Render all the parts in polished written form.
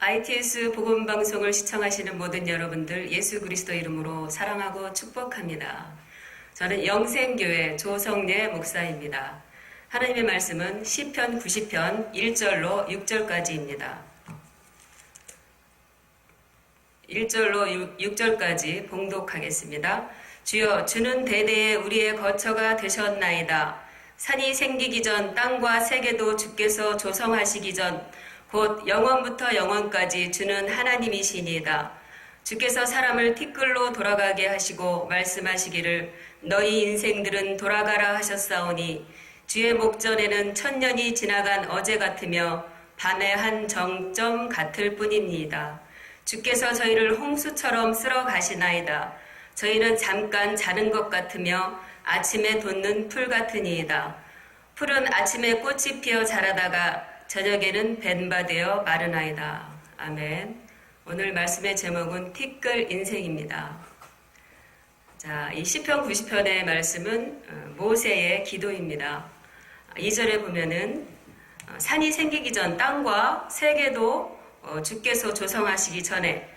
ITS 복음방송을 시청하시는 모든 여러분들 예수 그리스도 이름으로 사랑하고 축복합니다. 저는 영생교회 조성례 목사입니다. 하나님의 말씀은 시편 90편 1절로 6절까지입니다. 1절로 6절까지 봉독하겠습니다. 주여, 주는 대대에 우리의 거처가 되셨나이다. 산이 생기기 전 땅과 세계도 주께서 조성하시기 전 곧 영원부터 영원까지 주는 하나님이시니이다. 주께서 사람을 티끌로 돌아가게 하시고 말씀하시기를 너희 인생들은 돌아가라 하셨사오니 주의 목전에는 천년이 지나간 어제 같으며 밤의 한 정점 같을 뿐입니다. 주께서 저희를 홍수처럼 쓸어 가시나이다. 저희는 잠깐 자는 것 같으며 아침에 돋는 풀 같으니이다. 풀은 아침에 꽃이 피어 자라다가 저녁에는 벤바되어 마르나이다. 아멘. 오늘 말씀의 제목은 티끌 인생입니다. 자, 이 시편 90편의 말씀은 모세의 기도입니다. 2절에 보면은 산이 생기기 전 땅과 세계도 주께서 조성하시기 전에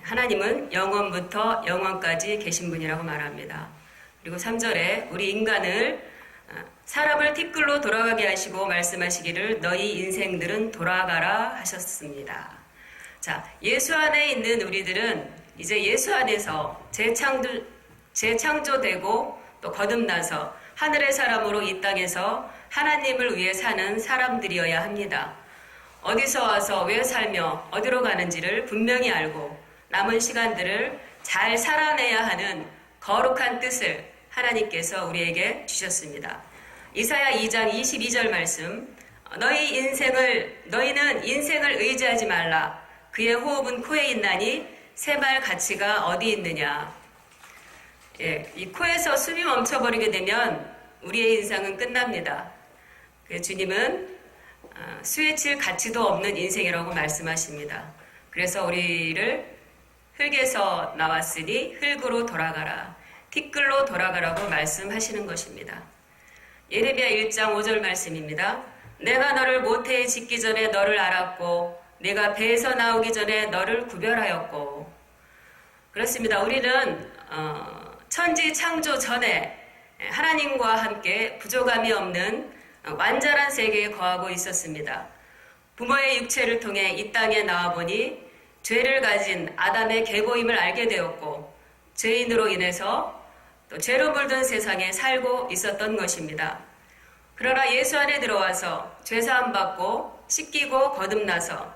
하나님은 영원부터 영원까지 계신 분이라고 말합니다. 그리고 3절에 우리 인간을 사람을 티끌로 돌아가게 하시고 말씀하시기를 너희 인생들은 돌아가라 하셨습니다. 자, 예수 안에 있는 우리들은 이제 예수 안에서 재창조되고 또 거듭나서 하늘의 사람으로 이 땅에서 하나님을 위해 사는 사람들이어야 합니다. 어디서 와서 왜 살며 어디로 가는지를 분명히 알고 남은 시간들을 잘 살아내야 하는 거룩한 뜻을 하나님께서 우리에게 주셨습니다. 이사야 2장 22절 말씀, 너희는 인생을 의지하지 말라. 그의 호흡은 코에 있나니 새말 가치가 어디 있느냐. 예, 이 코에서 숨이 멈춰버리게 되면 우리의 인생은 끝납니다. 주님은 수에 칠 가치도 없는 인생이라고 말씀하십니다. 그래서 우리를 흙에서 나왔으니 흙으로 돌아가라. 티끌로 돌아가라고 말씀하시는 것입니다. 예레미야 1장 5절 말씀입니다. 내가 너를 모태에 짓기 전에 너를 알았고 내가 배에서 나오기 전에 너를 구별하였고. 그렇습니다. 우리는 천지 창조 전에 하나님과 함께 부족함이 없는 완전한 세계에 거하고 있었습니다. 부모의 육체를 통해 이 땅에 나와보니 죄를 가진 아담의 계보임을 알게 되었고 죄인으로 인해서 또 죄로 물든 세상에 살고 있었던 것입니다. 그러나 예수 안에 들어와서 죄사함 받고 씻기고 거듭나서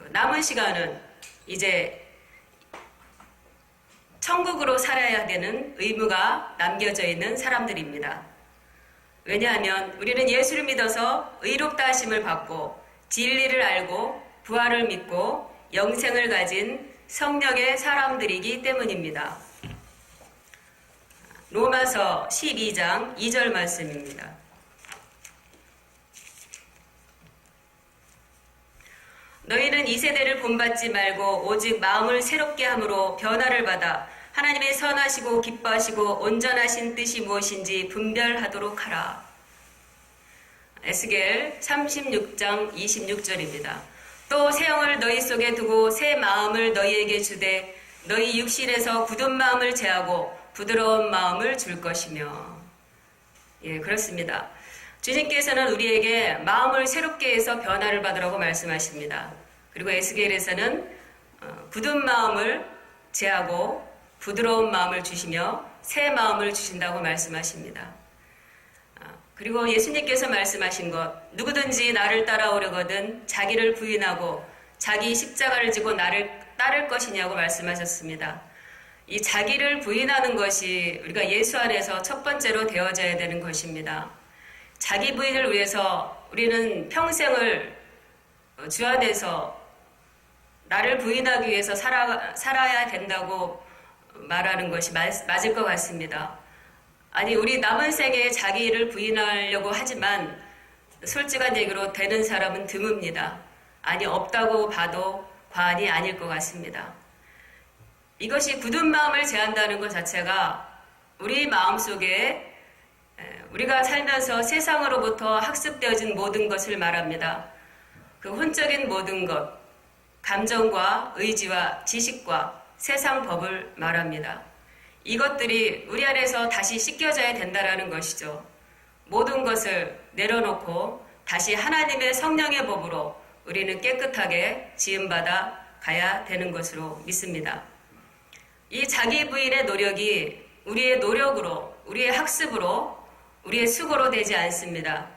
남은 시간은 이제 천국으로 살아야 되는 의무가 남겨져 있는 사람들입니다. 왜냐하면 우리는 예수를 믿어서 의롭다 하심을 받고 진리를 알고 부활을 믿고 영생을 가진 성령의 사람들이기 때문입니다. 로마서 12장 2절 말씀입니다. 너희는 이 세대를 본받지 말고 오직 마음을 새롭게 함으로 변화를 받아 하나님의 선하시고 기뻐하시고 온전하신 뜻이 무엇인지 분별하도록 하라. 에스겔 36장 26절입니다. 또 새 영을 너희 속에 두고 새 마음을 너희에게 주되 너희 육신에서 굳은 마음을 제하고 부드러운 마음을 줄 것이며. 예, 그렇습니다. 주님께서는 우리에게 마음을 새롭게 해서 변화를 받으라고 말씀하십니다. 그리고 에스겔에서는 굳은 마음을 제하고 부드러운 마음을 주시며 새 마음을 주신다고 말씀하십니다. 그리고 예수님께서 말씀하신 것, 누구든지 나를 따라오려거든 자기를 부인하고 자기 십자가를 지고 나를 따를 것이냐고 말씀하셨습니다. 이 자기를 부인하는 것이 우리가 예수 안에서 첫 번째로 되어져야 되는 것입니다. 자기 부인을 위해서 우리는 평생을 주 안에서 나를 부인하기 위해서 살아야 된다고 말하는 것이 맞을 것 같습니다. 아니, 우리 남은 생에 자기를 부인하려고 하지만 솔직한 얘기로 되는 사람은 드뭅니다. 아니, 없다고 봐도 과언이 아닐 것 같습니다. 이것이 굳은 마음을 제한다는 것 자체가 우리 마음속에 우리가 살면서 세상으로부터 학습되어진 모든 것을 말합니다. 그 혼적인 모든 것, 감정과 의지와 지식과 세상 법을 말합니다. 이것들이 우리 안에서 다시 씻겨져야 된다는 것이죠. 모든 것을 내려놓고 다시 하나님의 성령의 법으로 우리는 깨끗하게 지음받아 가야 되는 것으로 믿습니다. 이 자기 부인의 노력이 우리의 노력으로, 우리의 학습으로, 우리의 수고로 되지 않습니다.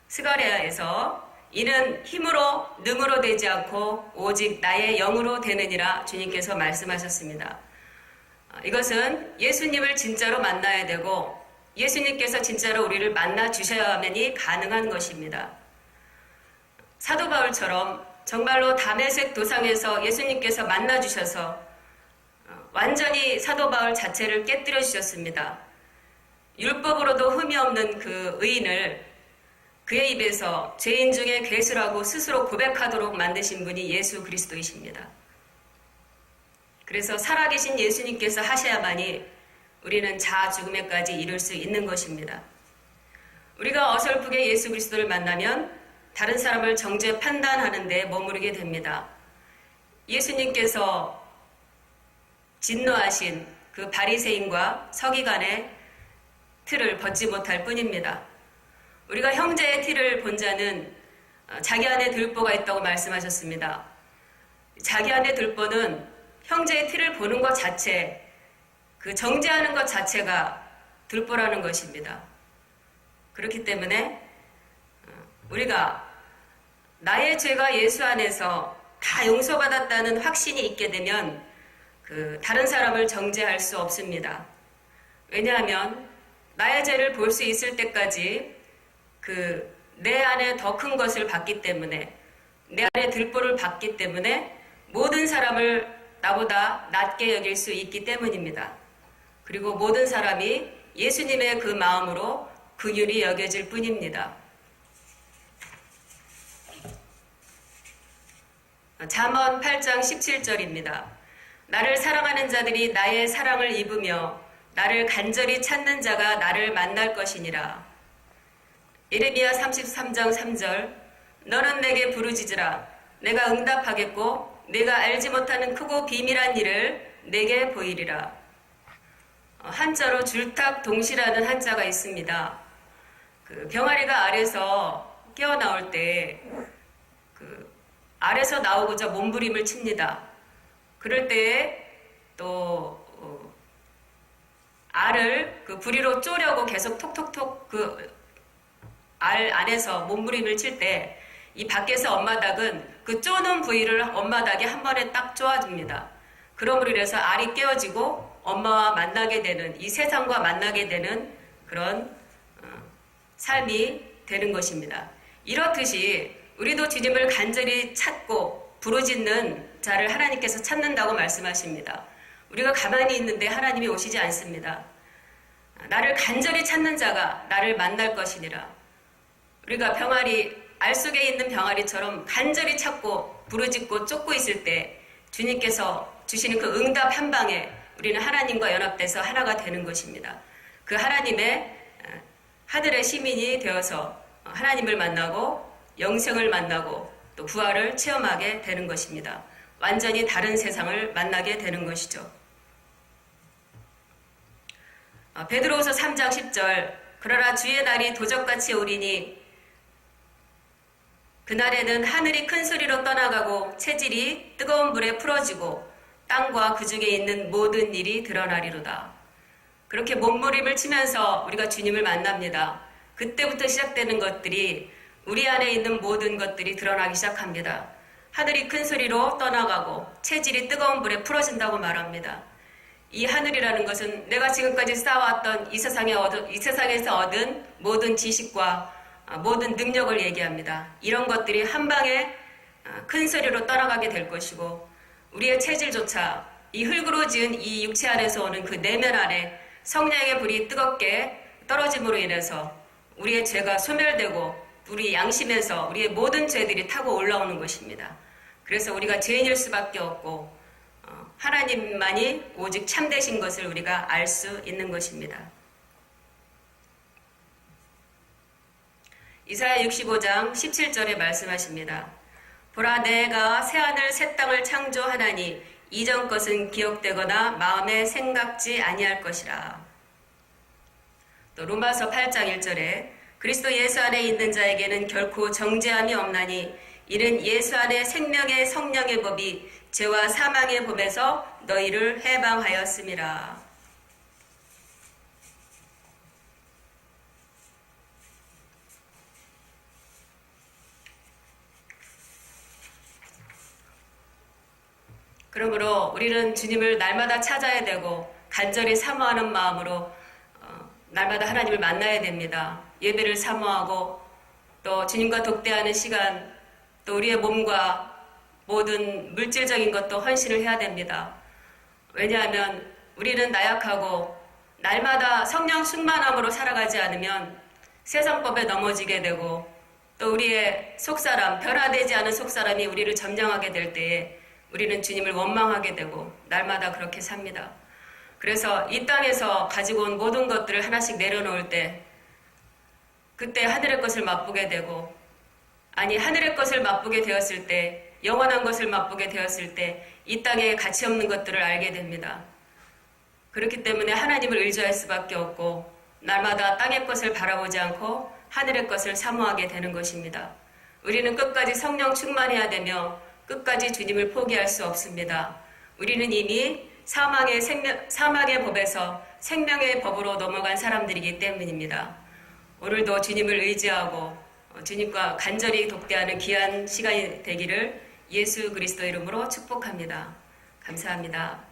스가랴에서 이는 힘으로 능으로 되지 않고 오직 나의 영으로 되느니라 주님께서 말씀하셨습니다. 이것은 예수님을 진짜로 만나야 되고 예수님께서 진짜로 우리를 만나 주셔야만이 가능한 것입니다. 사도 바울처럼 정말로 다메섹 도상에서 예수님께서 만나 주셔서 완전히 사도 바울 자체를 깨뜨려 주셨습니다. 율법으로도 흠이 없는 그 의인을 그의 입에서 죄인 중에 괴수라고 스스로 고백하도록 만드신 분이 예수 그리스도이십니다. 그래서 살아계신 예수님께서 하셔야만이 우리는 자아 죽음에까지 이룰 수 있는 것입니다. 우리가 어설프게 예수 그리스도를 만나면 다른 사람을 정죄 판단하는 데 머무르게 됩니다. 예수님께서 진노하신 그 바리새인과 서기관의 틀을 벗지 못할 뿐입니다. 우리가 형제의 티를 본 자는 자기 안에 들보가 있다고 말씀하셨습니다. 자기 안에 들보는 형제의 티를 보는 것 자체, 그 정죄하는 것 자체가 들보라는 것입니다. 그렇기 때문에 우리가 나의 죄가 예수 안에서 다 용서받았다는 확신이 있게 되면 그 다른 사람을 정죄할 수 없습니다. 왜냐하면 나의 죄를 볼 수 있을 때까지 그 내 안에 더 큰 것을 봤기 때문에, 내 안에 들보를 봤기 때문에 모든 사람을 나보다 낮게 여길 수 있기 때문입니다. 그리고 모든 사람이 예수님의 그 마음으로 긍휼히 여겨질 뿐입니다. 잠언 8장 17절입니다. 나를 사랑하는 자들이 나의 사랑을 입으며 나를 간절히 찾는 자가 나를 만날 것이니라. 예레미야 33장 3절 너는 내게 부르짖으라. 내가 응답하겠고 내가 알지 못하는 크고 비밀한 일을 내게 보이리라. 한자로 줄탁동시라는 한자가 있습니다. 그 병아리가 알에서 깨어나올 때 그 알에서 나오고자 몸부림을 칩니다. 그럴 때에 또 알을 그 부리로 쪼려고 계속 톡톡톡 그 알 안에서 몸부림을 칠 때 이 밖에서 엄마 닭은 그 쪼는 부위를 엄마 닭이 한 번에 딱 쪼아줍니다. 그러므로 인해서 알이 깨어지고 엄마와 만나게 되는, 이 세상과 만나게 되는 그런 삶이 되는 것입니다. 이렇듯이 우리도 주님을 간절히 찾고 부르짖는 자를 하나님께서 찾는다고 말씀하십니다. 우리가 가만히 있는데 하나님이 오시지 않습니다. 나를 간절히 찾는 자가 나를 만날 것이니라. 우리가 병아리, 알 속에 있는 병아리처럼 간절히 찾고 부르짖고 쫓고 있을 때 주님께서 주시는 그 응답 한 방에 우리는 하나님과 연합돼서 하나가 되는 것입니다. 그 하나님의 하늘의 시민이 되어서 하나님을 만나고 영생을 만나고 또 부활을 체험하게 되는 것입니다. 완전히 다른 세상을 만나게 되는 것이죠. 베드로후서 3장 10절 그러나 주의 날이 도적같이 오리니 그날에는 하늘이 큰 소리로 떠나가고 체질이 뜨거운 불에 풀어지고 땅과 그 중에 있는 모든 일이 드러나리로다. 그렇게 몸부림을 치면서 우리가 주님을 만납니다. 그때부터 시작되는 것들이 우리 안에 있는 모든 것들이 드러나기 시작합니다. 하늘이 큰 소리로 떠나가고 체질이 뜨거운 불에 풀어진다고 말합니다. 이 하늘이라는 것은 내가 지금까지 쌓아왔던 이 세상에서 얻은 모든 지식과 모든 능력을 얘기합니다. 이런 것들이 한 방에 큰 소리로 떠나가게 될 것이고 우리의 체질조차 이 흙으로 지은 이 육체 안에서 오는 그 내면 안에 성령의 불이 뜨겁게 떨어짐으로 인해서 우리의 죄가 소멸되고 우리 양심에서 우리의 모든 죄들이 타고 올라오는 것입니다. 그래서 우리가 죄인일 수밖에 없고 하나님만이 오직 참되신 것을 우리가 알 수 있는 것입니다. 이사야 65장 17절에 말씀하십니다. 보라 내가 새하늘 새 땅을 창조하나니 이전 것은 기억되거나 마음에 생각지 아니할 것이라. 또 로마서 8장 1절에 그리스도 예수 안에 있는 자에게는 결코 정죄함이 없나니 이는 예수 안에 생명의 성령의 법이 죄와 사망의 법에서 너희를 해방하였음이라. 그러므로 우리는 주님을 날마다 찾아야 되고 간절히 사모하는 마음으로 날마다 하나님을 만나야 됩니다. 예배를 사모하고 또 주님과 독대하는 시간, 또 우리의 몸과 모든 물질적인 것도 헌신을 해야 됩니다. 왜냐하면 우리는 나약하고 날마다 성령 충만함으로 살아가지 않으면 세상법에 넘어지게 되고 또 우리의 속사람, 변화되지 않은 속사람이 우리를 점령하게 될 때에 우리는 주님을 원망하게 되고 날마다 그렇게 삽니다. 그래서 이 땅에서 가지고 온 모든 것들을 하나씩 내려놓을 때 그때 하늘의 것을 맛보게 되고, 아니 하늘의 것을 맛보게 되었을 때, 영원한 것을 맛보게 되었을 때 이 땅에 가치 없는 것들을 알게 됩니다. 그렇기 때문에 하나님을 의지할 수밖에 없고 날마다 땅의 것을 바라보지 않고 하늘의 것을 사모하게 되는 것입니다. 우리는 끝까지 성령 충만해야 되며 끝까지 주님을 포기할 수 없습니다. 우리는 이미 사망의 법에서 생명의 법으로 넘어간 사람들이기 때문입니다. 오늘도 주님을 의지하고 주님과 간절히 독대하는 귀한 시간이 되기를 예수 그리스도 이름으로 축복합니다. 감사합니다.